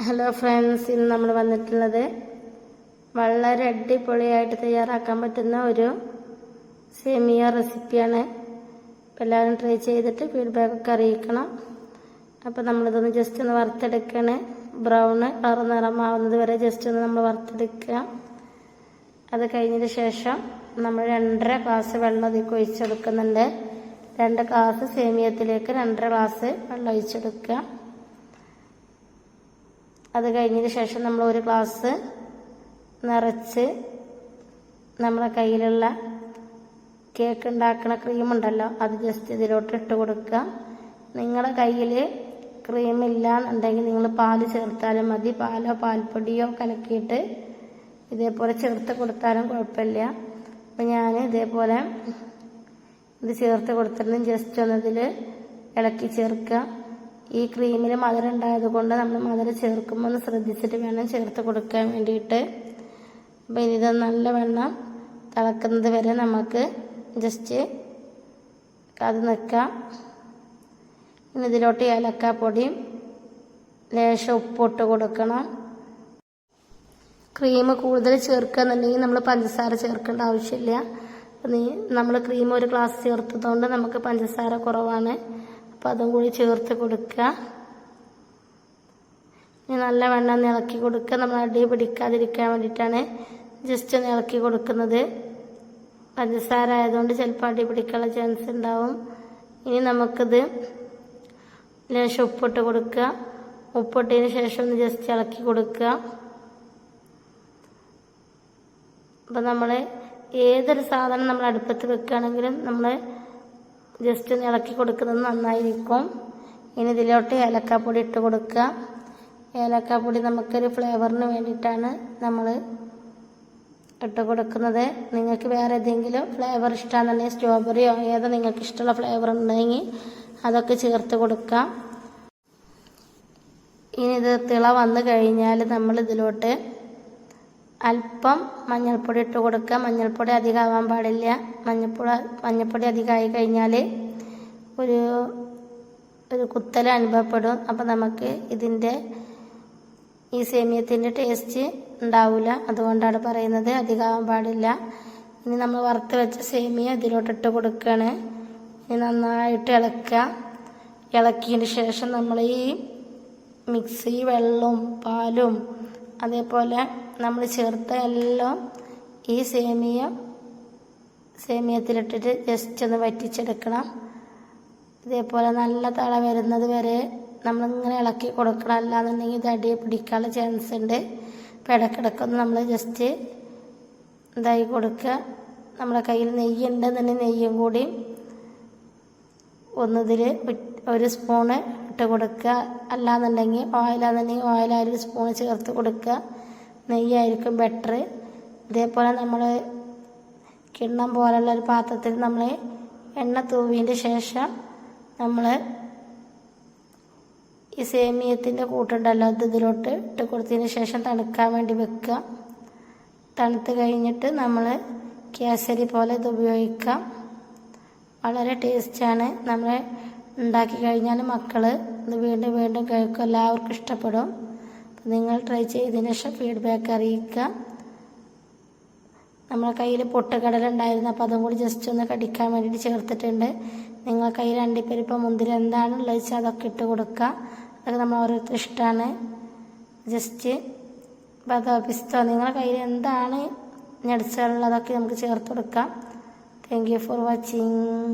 Hello friends, ഇന്ന് നമ്മൾ വന്നിട്ടുള്ളത് വളരെ അടിപൊളിയായിട്ട് തയ്യാറാക്കാൻ പറ്റുന്ന ഒരു സേമിയ റെസിപ്പിയാണ്. അപ്പോൾ എല്ലാവരും ട്രൈ ചെയ്തിട്ട് ഫീഡ്ബാക്കൊക്കെ അറിയിക്കണം. അപ്പോൾ നമ്മളിതൊന്ന് ജസ്റ്റ് ഒന്ന് വറുത്തെടുക്കുകയാണ്. ബ്രൗൺ കളർ നിറമാവുന്നത് വരെ ജസ്റ്റ് ഒന്ന് നമ്മൾ വറുത്തെടുക്കുക. അത് കഴിഞ്ഞതിന് ശേഷം നമ്മൾ 2.5 ഗ്ലാസ് വെള്ളം അതിലേക്ക് ഒഴിച്ചെടുക്കുന്നുണ്ട്. 2 ഗ്ലാസ് സേമിയത്തിലേക്ക് 2.5 ഗ്ലാസ് വെള്ളം ഒഴിച്ചെടുക്കുക. അത് കഴിഞ്ഞതിന് ശേഷം നമ്മൾ 1 ഗ്ലാസ് നിറച്ച് നമ്മളെ കയ്യിലുള്ള കേക്ക് ഉണ്ടാക്കുന്ന ക്രീമുണ്ടല്ലോ, അത് ജസ്റ്റ് ഇതിലോട്ട് ഇട്ട് കൊടുക്കുക. നിങ്ങളുടെ കയ്യിൽ ക്രീമില്ല എന്നുണ്ടെങ്കിൽ നിങ്ങൾ പാല് ചേർത്താലും മതി. പാലോ പാൽപ്പൊടിയോ കലക്കിയിട്ട് ഇതേപോലെ ചേർത്ത് കൊടുത്താലും കുഴപ്പമില്ല. അപ്പം ഞാൻ ഇതേപോലെ ഇത് ചേർത്ത് കൊടുത്തിട്ട് ജസ്റ്റ് ഒന്നതിൽ ഇളക്കി ചേർക്കുക. ഈ ക്രീമിൽ മധുരം ഉണ്ടായത് കൊണ്ട് നമ്മൾ മധുരം ചേർക്കുമ്പോൾ ഒന്ന് ശ്രദ്ധിച്ചിട്ട് വേണം ചേർത്ത് കൊടുക്കാൻ വേണ്ടിയിട്ട്. അപ്പോൾ ഇത് നല്ലവണ്ണം തിളക്കുന്നത് വരെ നമുക്ക് ജസ്റ്റ് അത് നിൽക്കാം. ഇനി ഇതിലോട്ട് ഏലക്കാപ്പൊടിയും ലേശം ഉപ്പിട്ട് കൊടുക്കണം. ക്രീം കൂടുതൽ ചേർക്കുക എന്നുണ്ടെങ്കിൽ നമ്മൾ പഞ്ചസാര ചേർക്കേണ്ട ആവശ്യമില്ല. നമ്മൾ ക്രീം 1 ഗ്ലാസ് ചേർത്തതുകൊണ്ട് നമുക്ക് പഞ്ചസാര കുറവാണ്. അപ്പോൾ അതും കൂടി ചേർത്ത് കൊടുക്കുക. ഇനി നല്ലവണ്ണം ഇളക്കി കൊടുക്കുക. നമ്മൾ അടി പിടിക്കാതിരിക്കാൻ വേണ്ടിയിട്ടാണ് ജസ്റ്റ് ഒന്ന് ഇളക്കി കൊടുക്കുന്നത്. പഞ്ചസാര ആയതുകൊണ്ട് ചിലപ്പോൾ അടി പിടിക്കാനുള്ള ചാൻസ് ഉണ്ടാവും. ഇനി നമുക്കിത് ലേശം ഉപ്പിട്ട് കൊടുക്കുക. ഉപ്പിട്ടതിന് ശേഷം ഒന്ന് ജസ്റ്റ് ഇളക്കി കൊടുക്കുക. അപ്പം നമ്മൾ ഏതൊരു സാധനം നമ്മൾ അടുപ്പത്ത് വെക്കുകയാണെങ്കിലും നമ്മൾ ജസ്റ്റ് ഒന്ന് ഇളക്കി കൊടുക്കുന്നത് നന്നായിരിക്കും. ഇനി ഇതിലോട്ട് ഏലക്കാപ്പൊടി ഇട്ട് കൊടുക്കുക. ഏലക്കാപ്പൊടി നമുക്കൊരു ഫ്ലേവറിന് വേണ്ടിയിട്ടാണ് നമ്മൾ ഇട്ട് കൊടുക്കുന്നത്. നിങ്ങൾക്ക് വേറെ ഏതെങ്കിലും ഫ്ലേവർ ഇഷ്ടമാണെന്നുണ്ടെങ്കിൽ സ്ട്രോബെറിയോ ഏതോ നിങ്ങൾക്ക് ഇഷ്ടമുള്ള ഫ്ലേവർ ഉണ്ടെങ്കിൽ അതൊക്കെ ചേർത്ത് കൊടുക്കാം. ഇനി ഇത് തിള വന്നു കഴിഞ്ഞാൽ നമ്മൾ ഇതിലോട്ട് അല്പം മഞ്ഞൾപ്പൊടി ഇട്ട് കൊടുക്കുക. മഞ്ഞൾപ്പൊടി അധികം ആവാൻ പാടില്ല. മഞ്ഞൾപ്പൊടി അധികമായി കഴിഞ്ഞാൽ ഒരു കുത്തൽ അനുഭവപ്പെടും. അപ്പം നമുക്ക് ഇതിൻ്റെ ഈ സേമിയത്തിൻ്റെ ടേസ്റ്റ് ഉണ്ടാവില്ല. അതുകൊണ്ടാണ് പറയുന്നത് അധികമാവാൻ പാടില്ല. ഇനി നമ്മൾ വറുത്ത് വെച്ച സേമിയ ഇതിലോട്ടിട്ട് കൊടുക്കുകയാണ്. ഇനി നന്നായിട്ട് ഇളക്കുക. ഇളക്കിയതിന് ശേഷം നമ്മൾ ഈ മിക്സി വെള്ളവും പാലും അതേപോലെ നമ്മൾ ചേർത്ത എല്ലാം ഈ സേമിയത്തിലിട്ടിട്ട് ജസ്റ്റ് ഒന്ന് വറ്റിച്ചെടുക്കണം. ഇതേപോലെ നല്ല തള വരുന്നത് വരെ നമ്മളിങ്ങനെ ഇളക്കി കൊടുക്കണം. അല്ലാന്നുണ്ടെങ്കിൽ ഇത് അടിയെ പിടിക്കാനുള്ള ചാൻസ് ഉണ്ട്. അപ്പോൾ ഇടയ്ക്കിടയ്ക്കൊന്ന് നമ്മൾ ജസ്റ്റ് ഇതായി കൊടുക്കുക. നമ്മുടെ കയ്യിൽ നെയ്യ് ഉണ്ടെന്നുണ്ടെങ്കിൽ നെയ്യും കൂടി ഒന്നിതിൽ 1 സ്പൂണ് ഇട്ട് കൊടുക്കുക. അല്ലാന്നുണ്ടെങ്കിൽ ഓയിലാണെന്നുണ്ടെങ്കിൽ ഓയിൽ 1 സ്പൂണ് ചേർത്ത് കൊടുക്കുക. നെയ്യായിരിക്കും ബെറ്റർ. ഇതേപോലെ നമ്മൾ കിണ്ണം പോലുള്ള ഒരു പാത്രത്തിൽ നമ്മൾ എണ്ണ തൂവിയതിൻ്റെ ശേഷം നമ്മൾ ഈ സേമിയത്തിൻ്റെ കൂട്ടുണ്ടല്ലോ അത് ഇതിലോട്ട് ഇട്ട് കൊടുത്തതിന് ശേഷം തണുക്കാൻ വേണ്ടി വെക്കുക. തണുത്ത് കഴിഞ്ഞിട്ട് നമ്മൾ കേസരി പോലെ ഇത് ഉപയോഗിക്കാം. വളരെ ടേസ്റ്റാണ്. നമ്മൾ ഉണ്ടാക്കി കഴിഞ്ഞാൽ മക്കൾ ഇത് വീണ്ടും വീണ്ടും കഴിക്കും. എല്ലാവർക്കും ഇഷ്ടപ്പെടും. നിങ്ങൾ ട്രൈ ചെയ്തതിന് ശേഷം ഫീഡ്ബാക്ക് അറിയിക്കുക. നമ്മളെ കയ്യിൽ പൊട്ടുകടല ഉണ്ടായിരുന്നു, അപ്പോൾ അതും കൂടി ജസ്റ്റ് ഒന്ന് കടിക്കാൻ വേണ്ടിയിട്ട് ചേർത്തിട്ടുണ്ട്. നിങ്ങളുടെ കയ്യിൽ അണ്ടിപ്പരിപ്പ് മുന്തിരി എന്താണുള്ളത് വെച്ചാൽ അതൊക്കെ ഇട്ട് കൊടുക്കുക. അതൊക്കെ നമ്മൾ ഓരോരുത്തർ ഇഷ്ടമാണ്. ജസ്റ്റ് ബദാം പിസ്ത നിങ്ങളുടെ കയ്യിൽ എന്താണ് നട്സുകളുള്ളതൊക്കെ നമുക്ക് ചേർത്ത് കൊടുക്കാം. Thank you for watching.